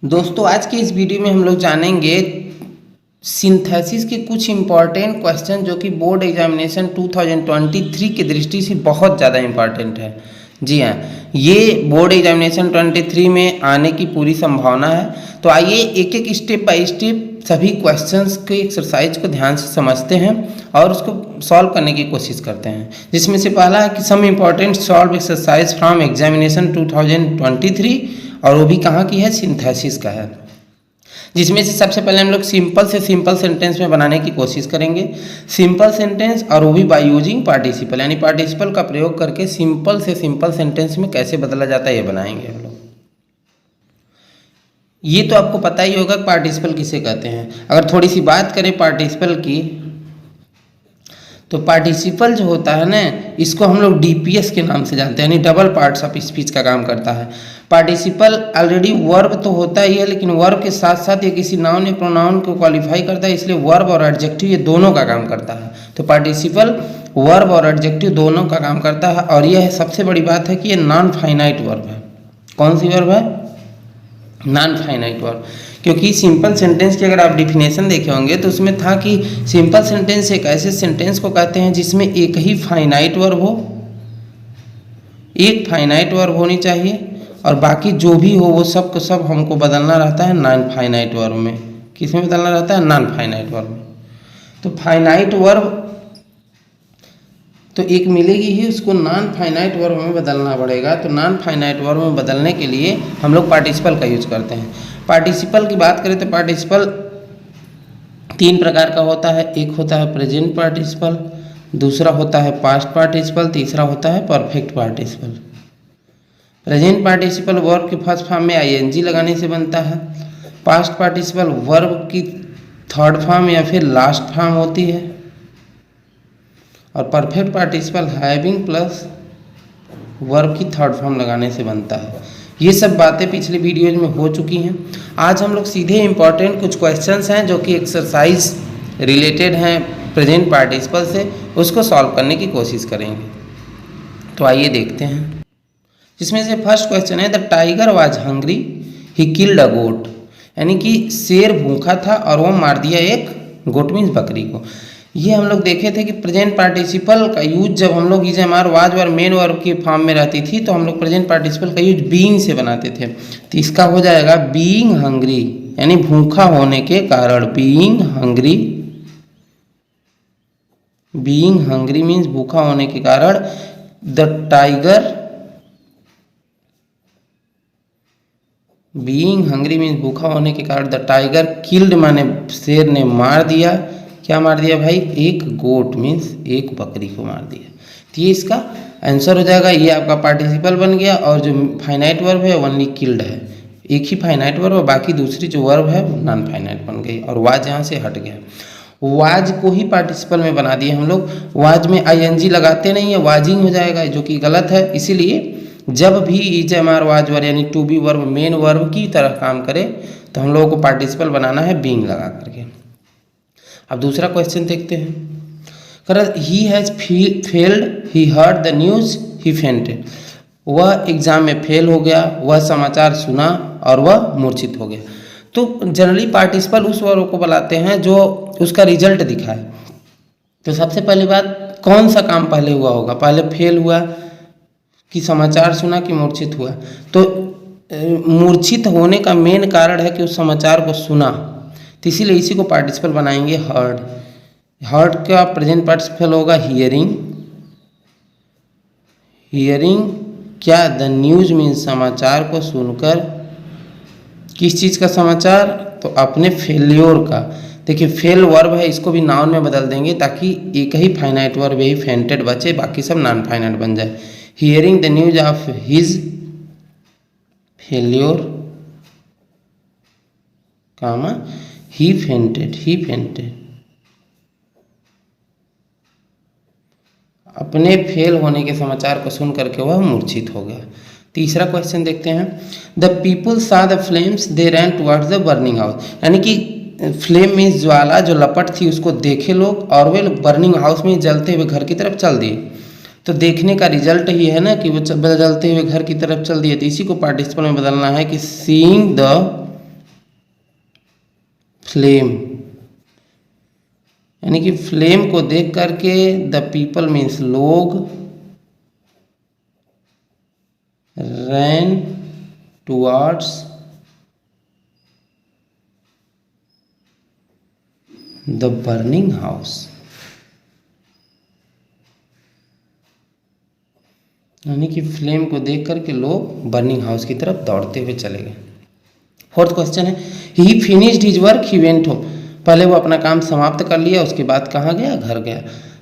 दोस्तों आज के इस वीडियो में हम लोग जानेंगे सिंथेसिस के कुछ इम्पॉर्टेंट क्वेश्चन जो कि बोर्ड एग्जामिनेशन 2023 की दृष्टि से बहुत ज़्यादा इम्पॉर्टेंट है। जी हाँ, ये बोर्ड एग्जामिनेशन 23 में आने की पूरी संभावना है। तो आइए एक एक स्टेप बाय स्टेप सभी क्वेश्चंस के एक्सरसाइज को ध्यान से समझते हैं और उसको सॉल्व करने की कोशिश करते हैं। जिसमें से पहला है कि some important solve exercise from examination 2023 और वो भी कहाँ की है, सिंथेसिस का है। जिसमें से सबसे पहले हम लोग सिंपल से सिंपल सेंटेंस में बनाने की कोशिश करेंगे। सिंपल सेंटेंस और वो भी बाय यूजिंग पार्टिसिपल, यानी पार्टिसिपल का प्रयोग करके सिंपल से सिंपल सेंटेंस में कैसे बदला जाता है ये बनाएंगे हम लोग। ये तो आपको पता ही होगा पार्टिसिपल किसे कहते हैं। अगर थोड़ी सी बात करें पार्टिसिपल की, तो पार्टिसिपल जो होता है ना, इसको हम लोग डीपीएस के नाम से जानते हैं, यानी डबल पार्ट्स ऑफ स्पीच का काम करता है। पार्टिसिपल ऑलरेडी वर्ब तो होता ही है, लेकिन वर्ब के साथ साथ ये किसी नाउन या प्रोनाउन को क्वालिफाई करता है, इसलिए वर्ब और एडजेक्टिव ये दोनों का काम करता है। तो पार्टिसिपल वर्ब और एडजेक्टिव दोनों का काम करता है। और यह सबसे बड़ी बात है कि ये नॉन फाइनाइट वर्ब है। कौन सी वर्ब है? Non finite verb. क्योंकि सिंपल सेंटेंस की अगर आप डिफिनेशन देखे होंगे तो उसमें था कि सिंपल सेंटेंस एक ऐसे सेंटेंस को कहते हैं जिसमें एक ही फाइनाइट वर्ब हो, एक फाइनाइट वर्ब होनी चाहिए, और बाकी जो भी हो वो सब को सब हमको बदलना रहता है नॉन फाइनाइट वर्ब में। किस में बदलना रहता है? नॉन फाइनाइट वर्ब में। तो फाइनाइट वर्ब तो एक मिलेगी ही, उसको नॉन फाइनाइट वर्ब में बदलना पड़ेगा। तो नॉन फाइनाइट वर्ब में बदलने के लिए हम लोग पार्टिसिपल का यूज करते हैं। पार्टिसिपल की बात करें तो पार्टिसिपल तीन प्रकार का होता है। एक होता है प्रेजेंट पार्टिसिपल, दूसरा होता है पास्ट पार्टिसिपल, तीसरा होता है perfect participle. Present participle verb के फर्स्ट फॉर्म में आईएनजी लगाने से बनता है। पास्ट पार्टिसिपल वर्ब की थर्ड फॉर्म या फिर लास्ट फॉर्म होती है। और perfect participle having plus verb की थर्ड फॉर्म लगाने से बनता है। ये सब बातें पिछले वीडियोज में हो चुकी हैं। आज हम लोग सीधे इम्पॉर्टेंट कुछ क्वेश्चंस हैं जो कि एक्सरसाइज रिलेटेड हैं प्रेजेंट पार्टिसिपल से, उसको सॉल्व करने की कोशिश करेंगे। तो आइए देखते हैं। जिसमें से फर्स्ट क्वेश्चन है, the tiger was hungry he killed a goat, यानी कि शेर भूखा था और वो मार दिया एक गोट मीन्स बकरी को। ये हम लोग देखे थे कि प्रेजेंट पार्टिसिपल का यूज जब हम लोग इज एम आर वाज और मेन वर्ब के फॉर्म में रहती थी तो हम लोग प्रेजेंट पार्टिसिपल का यूज बीइंग से बनाते थे। तो इसका हो जाएगा बीइंग हंग्री, यानी भूखा होने के कारण। Being hungry, being hungry means भूखा होने के कारण। The tiger, being hungry means भूखा होने के कारण। द टाइगर किल्ड माने शेर ने मार दिया। क्या मार दिया भाई? एक गोट मीन्स एक बकरी को मार दिया। तो ये इसका आंसर हो जाएगा। ये आपका पार्टिसिपल बन गया। और जो फाइनाइट वर्ब है ओनली किल्ड है, एक ही फाइनाइट वर्ब, और बाकी दूसरी जो वर्ब है वो नॉन फाइनाइट बन गई और वाज यहाँ से हट गया। वाज को ही पार्टिसिपल में बना दिए हम लोग। वाज में आईएनजी लगाते नहीं है, वाजिंग हो जाएगा, जो कि गलत है। इसीलिए जब भी is am are was verb यानी to be verb main verb की तरह काम करे तो हम लोगों को पार्टिसिपल बनाना है बीइंग लगा करके। अब दूसरा क्वेश्चन देखते हैं। कर he has failed he heard the news he fainted, वह एग्जाम में फेल हो गया, वह समाचार सुना और वह मूर्छित हो गया। तो जनरली पार्टिसिपल उस वर्ब को बुलाते हैं जो उसका रिजल्ट दिखाए। तो सबसे पहली बात, कौन सा काम पहले हुआ होगा? पहले फेल हुआ कि समाचार सुना कि मूर्छित हुआ? तो मूर्छित होने का मेन कारण है कि उस समाचार को सुना, तो इसीलिए इसी को पार्टिसिपल बनाएंगे हर्ड। हर्ड का प्रेजेंट पार्टिसिपल होगा हियरिंग। हियरिंग क्या? द न्यूज मीन्स समाचार को सुनकर। किस चीज़ का समाचार? तो अपने फेल्योर का। देखिए फेल वर्ब है, इसको भी नाउन में बदल देंगे ताकि एक ही फाइनाइट वर्ब यही फेंटेड बचे, बाकी सब नॉन फाइनाइट बन जाए। Hearing the news of his failure comma he fainted, he fainted, अपने फेल होने के समाचार को सुन करके वह मूर्छित हो गया। तीसरा क्वेश्चन देखते हैं। The people saw the flames they ran towards the burning house, यानी कि फ्लेम में ज्वाला जो लपट थी उसको देखे लोग और वे बर्निंग हाउस में जलते हुए घर की तरफ चल दिए। तो देखने का रिजल्ट ही है ना कि वो जलते हुए घर की तरफ चल दिए। तो इसी को पार्टिसिपल में बदलना है कि सीइंग द फ्लेम, यानी कि फ्लेम को देख करके द पीपल मीन्स लोग रैन टुवर्ड्स द बर्निंग हाउस, यानी कि फ्लेम को देख करके लोग बर्निंग हाउस की तरफ दौड़ते हुए चले गए। फोर्थ क्वेश्चन है ही finished his work he went home, पहले वो अपना काम समाप्त कर लिया, उसके बाद कहाँ गया, घर गया।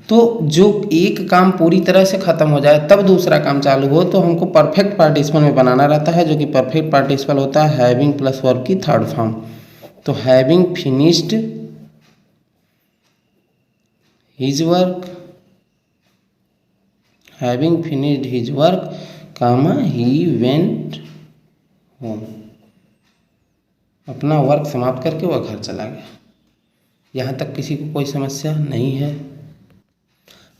तो जो एक काम पूरी तरह से खत्म हो जाए तब दूसरा काम चालू हो तो हमको परफेक्ट पार्टिसिपल में बनाना रहता है, जो कि परफेक्ट पार्टिसिपल होता है हैविंग प्लस वर्ब की थर्ड फॉर्म। तो having finished his work, having finished his work, he went home, अपना वर्क समाप्त करके वह घर चला गया। यहाँ तक किसी को कोई समस्या नहीं है।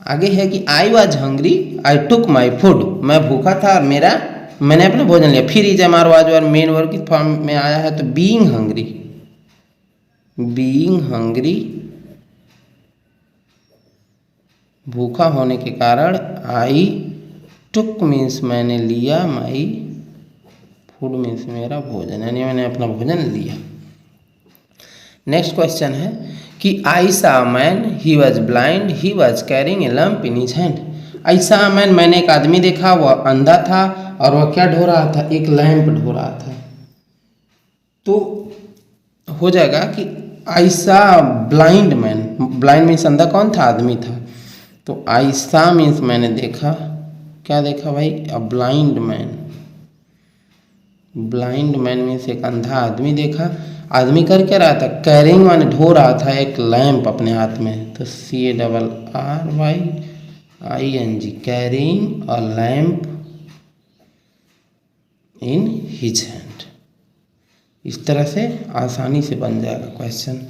आगे है कि I was hungry I took my food, मैं भूखा था और मैंने अपना भोजन लिया। फिर इज एम आर वाज और मेन वर्ब की फॉर्म में आया है, तो बीइंग हंग्री भूखा होने के कारण, आई टुक मीन्स मैंने लिया, माई फूड मीन्स मेरा भोजन, यानी मैंने अपना भोजन लिया। नेक्स्ट क्वेश्चन है कि I saw man he was blind he was carrying a lamp in his hand. I saw man, मैंने एक आदमी देखा, वह अंधा था और वह क्या ढो रहा था, एक लैंप ढो रहा था। तो हो जाएगा कि आई सा ब्लाइंड मैन, ब्लाइंड मीन्स अंधा कौन था, आदमी था। तो आई सा मीन्स मैंने देखा, क्या देखा भाई, a blind man. Blind man means एक अंधा आदमी देखा। आदमी कर क्या रहा था, कैरिंग माने ढो रहा था एक लैंप अपने हाथ में, तो CARRYING carrying a lamp in his hand. इस तरह से आसानी से बन जाएगा क्वेश्चन।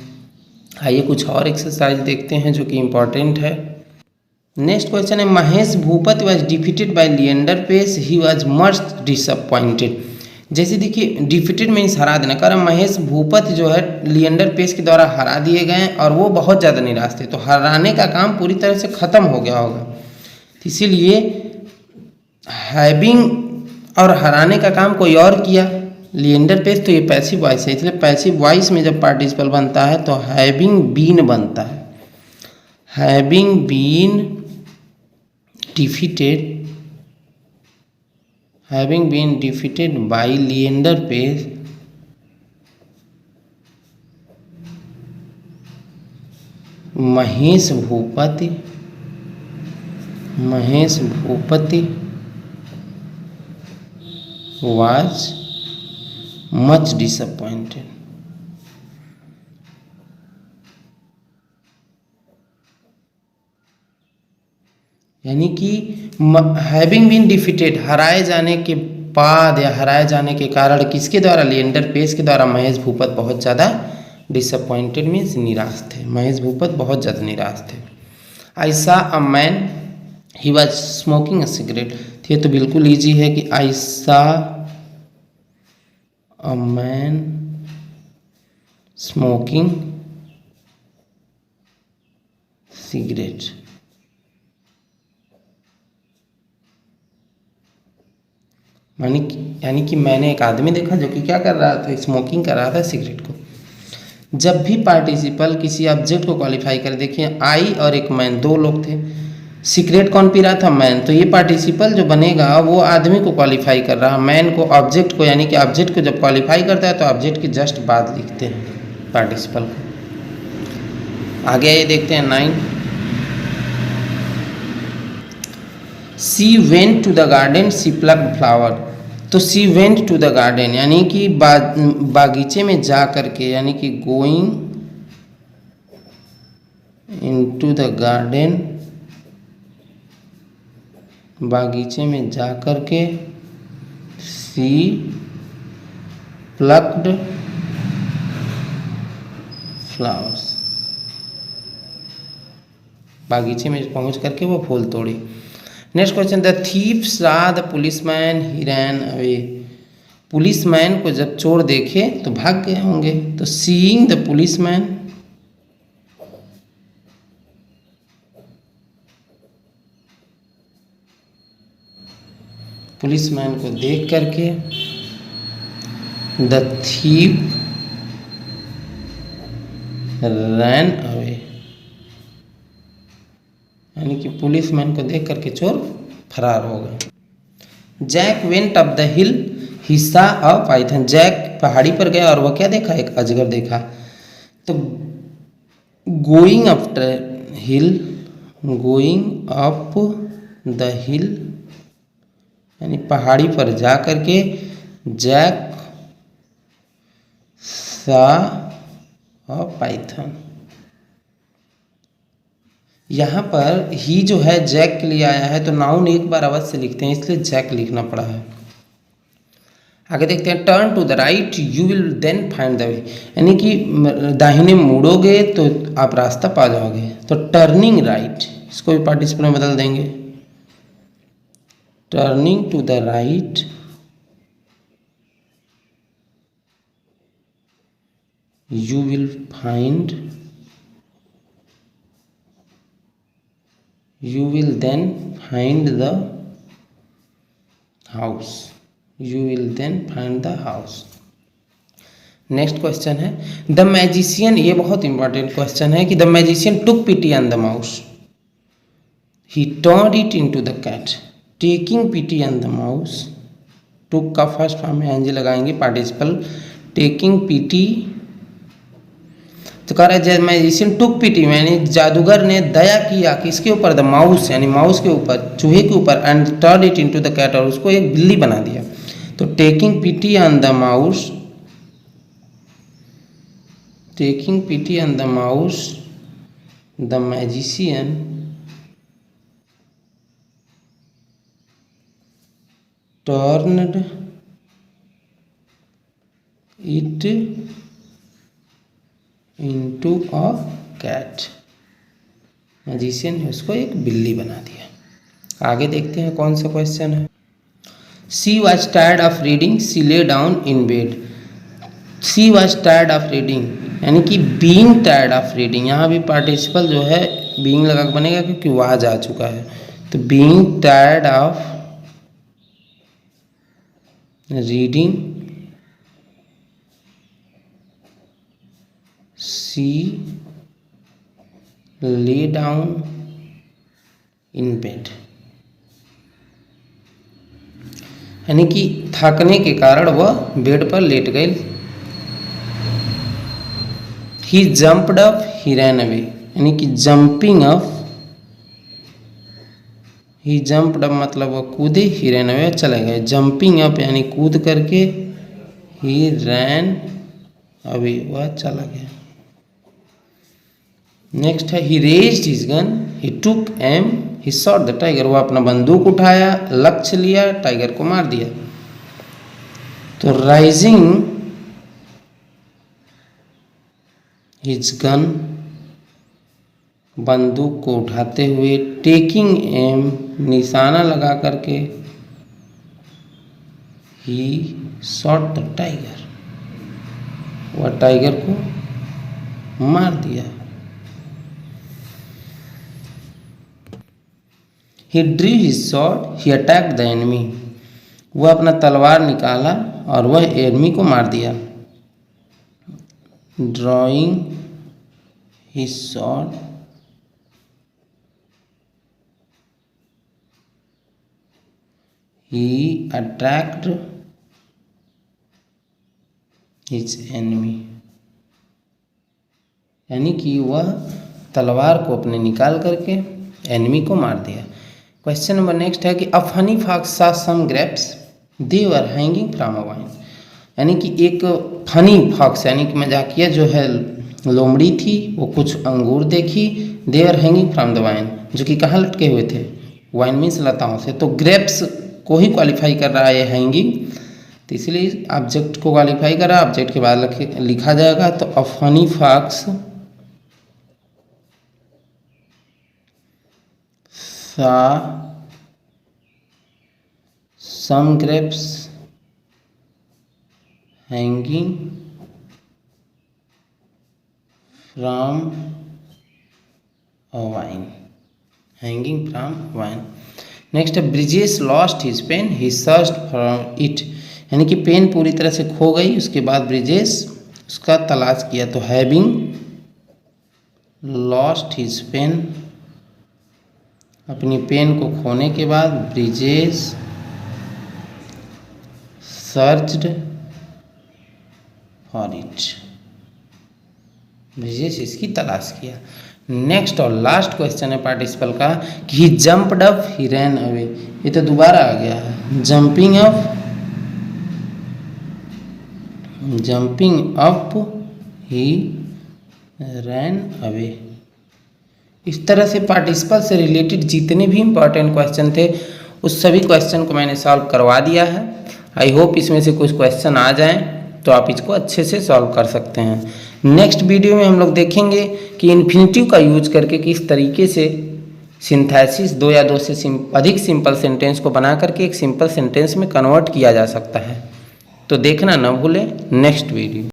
आइए कुछ और एक्सरसाइज देखते हैं जो कि इम्पोर्टेंट है। नेक्स्ट क्वेश्चन है Mahesh Bhupathi was defeated by Leander Paes he was much disappointed. जैसे देखिए डिफीटेड मीन्स हरा देना, कारण महेश भूपति जो है लिएंडर पेस के द्वारा हरा दिए गए और वो बहुत ज़्यादा निराश थे, तो हराने का काम पूरी तरह से ख़त्म हो गया होगा। तो इसीलिए हैविंग और हराने का काम कोई और किया, लिएंडर पेस, तो ये पैसिव वॉइस है, इसलिए पैसिव वॉइस में जब पार्टिसिपल बनता है तो हैविंग बीन बनता है। Having been defeated by Leander Paes Mahesh Bhupathi was much disappointed। यानी कि हैविंग बीन डिफीटेड, हराए जाने के बाद या हराए जाने के कारण किसके द्वारा, लिएंडर पेस के द्वारा महेश भूपत बहुत ज़्यादा डिसअपॉइंटेड मीन्स निराश थे, महेश भूपत बहुत ज़्यादा निराश थे। आई सा a man he was smoking a cigarette, ये तो बिल्कुल ईजी है कि आई सा अ मैन स्मोकिंग सिगरेट। यानी कि मैंने एक आदमी देखा जो कि क्या कर रहा था, स्मोकिंग कर रहा था सिगरेट को। जब भी पार्टिसिपल किसी ऑब्जेक्ट को क्वालिफाई कर, देखिए आई और एक मैन, दो लोग थे, सिगरेट कौन पी रहा था, मैन, तो ये पार्टिसिपल जो बनेगा वो आदमी को क्वालिफाई कर रहा है, मैन को, ऑब्जेक्ट को, यानी कि ऑब्जेक्ट को जब क्वालिफाई करता है तो ऑब्जेक्ट के जस्ट बाद लिखते हैं पार्टिसिपल को। आगे ये देखते हैं 9, she went to the garden she plucked flower. तो she went to the garden यानी कि बागीचे में जा करके, यानी कि गोइंग इनटू द गार्डन, बागीचे में जा करके, सी प्लक्ड फ्लावर्स, बागीचे में पहुंच करके वो फूल तोड़ी। नेक्स्ट क्वेश्चन, द थीफ सा the policeman he ran away. Policeman को जब चोर देखे तो भाग गए होंगे, तो सीइंग द पुलिसमैन, पुलिसमैन को देख करके, द थीफ रैन अवे, यानी कि पुलिसमैन को देख करके चोर फरार हो गए। Jack went up the hill, he saw a python, Jack पहाड़ी पर गया और वह क्या देखा, एक अजगर देखा। तो going up the hill, going up the हिल यानी पहाड़ी पर जा करके, जैक सॉ अ पाइथन। यहाँ पर ही जो है जैक के लिए आया है, तो नाउन एक बार अवश्य लिखते हैं, इसलिए जैक लिखना पड़ा है। आगे देखते हैं, turn to the right you will then find the way, यानी कि दाहिने मुड़ोगे तो आप रास्ता पा जाओगे। तो टर्निंग राइट, इसको भी पार्टिसिपल में बदल देंगे, turning to the right you will find, you will then find the house, you will then find the house। Next question है, द मैजिशियन, ये बहुत इंपॉर्टेंट क्वेश्चन है कि the magician took pity on the mouse, he turned it into the cat. Taking pity on the mouse, took का first form में N G लगाएंगे participle, taking pity, तो कह रहा है मैजिशियन टुक पिटी, यानी जादूगर ने दया किया किसके ऊपर, द माउस, यानी माउस के ऊपर, चूहे के ऊपर, and turn it into the cat, और उसको एक बिल्ली बना दिया। तो taking pity on the mouse, taking pity on the mouse, the magician turned it into a cat, magician ने उसको एक बिल्ली बना दिया। आगे देखते हैं कौन सा क्वेश्चन है। She was tired of reading, she lay down in bed. She was tired of reading, यानी कि बीइंग टायर्ड ऑफ रीडिंग, यहाँ भी पार्टिसिपल जो है बीइंग लगा के बनेगा क्योंकि वाज आ चुका है। तो being tired of reading, she lay down in bed, यानी कि थकने के कारण वह बेड पर लेट गई। ही जंप्ड अप, ही रैन अवे, यानी कि जंपिंग अप, ही जंप्ड अप मतलब वह कूदे, ही रैन अवे चले गए। जंपिंग अप यानी कूद करके, ही रैन अवे वह चला गया। नेक्स्ट है, he raised his gun, he took aim, he shot the tiger, वो अपना बंदूक उठाया, लक्ष्य लिया, टाइगर को मार दिया। तो राइजिंग हिज गन, बंदूक को उठाते हुए, टेकिंग एम निशाना लगा करके, ही शॉट द टाइगर, वह टाइगर को मार दिया। He drew his sword, he attacked the enemy, वह अपना तलवार निकाला और वह एनिमी को मार दिया। Drawing his sword, he attacked his enemy, यानी कि वह तलवार को अपने निकाल करके एनिमी को मार दिया। क्वेश्चन नंबर नेक्स्ट है कि a funny fox saw some grapes, they were hanging from a vine, यानी कि एक फनी फॉक्स यानी कि मजाकिया जो है लोमड़ी थी, वो कुछ अंगूर देखी, they were hanging from the vine, जो कि कहाँ लटके हुए थे, वाइन मीन्स लताओं से। तो ग्रेप्स को ही क्वालिफाई कर रहा है हैंगिंग, तो इसलिए ऑब्जेक्ट को क्वालिफाई कर रहा है, ऑब्जेक्ट के बाद लिखा जाएगा। तो a funny fox saw some grapes hanging from vine, hanging from vine. Next है Brijesh lost his pen he searched for it, यानी कि पेन पूरी तरह से खो गई, उसके बाद ब्रिजेश उसका तलाश किया। तो हैविंग लॉस्ट हिज पेन, अपनी पेन को खोने के बाद Brijesh searched for it, Brijesh इसकी तलाश किया। नेक्स्ट और लास्ट क्वेश्चन है पार्टिसिपल का कि ही जंप्ड अप ही रैन अवे, ये तो दोबारा आ गया है। जंपिंग अप ही रैन अवे। इस तरह से पार्टिसिपल से रिलेटेड जितने भी इंपॉर्टेंट क्वेश्चन थे उस सभी क्वेश्चन को मैंने सॉल्व करवा दिया है। आई होप इसमें से कुछ क्वेश्चन आ जाएं तो आप इसको अच्छे से सॉल्व कर सकते हैं। नेक्स्ट वीडियो में हम लोग देखेंगे कि इन्फिनिटिव का यूज करके किस तरीके से सिंथेसिस 2 या 2 से अधिक सिंपल सेंटेंस को बना करके एक सिंपल सेंटेंस में कन्वर्ट किया जा सकता है। तो देखना न भूलें नेक्स्ट वीडियो।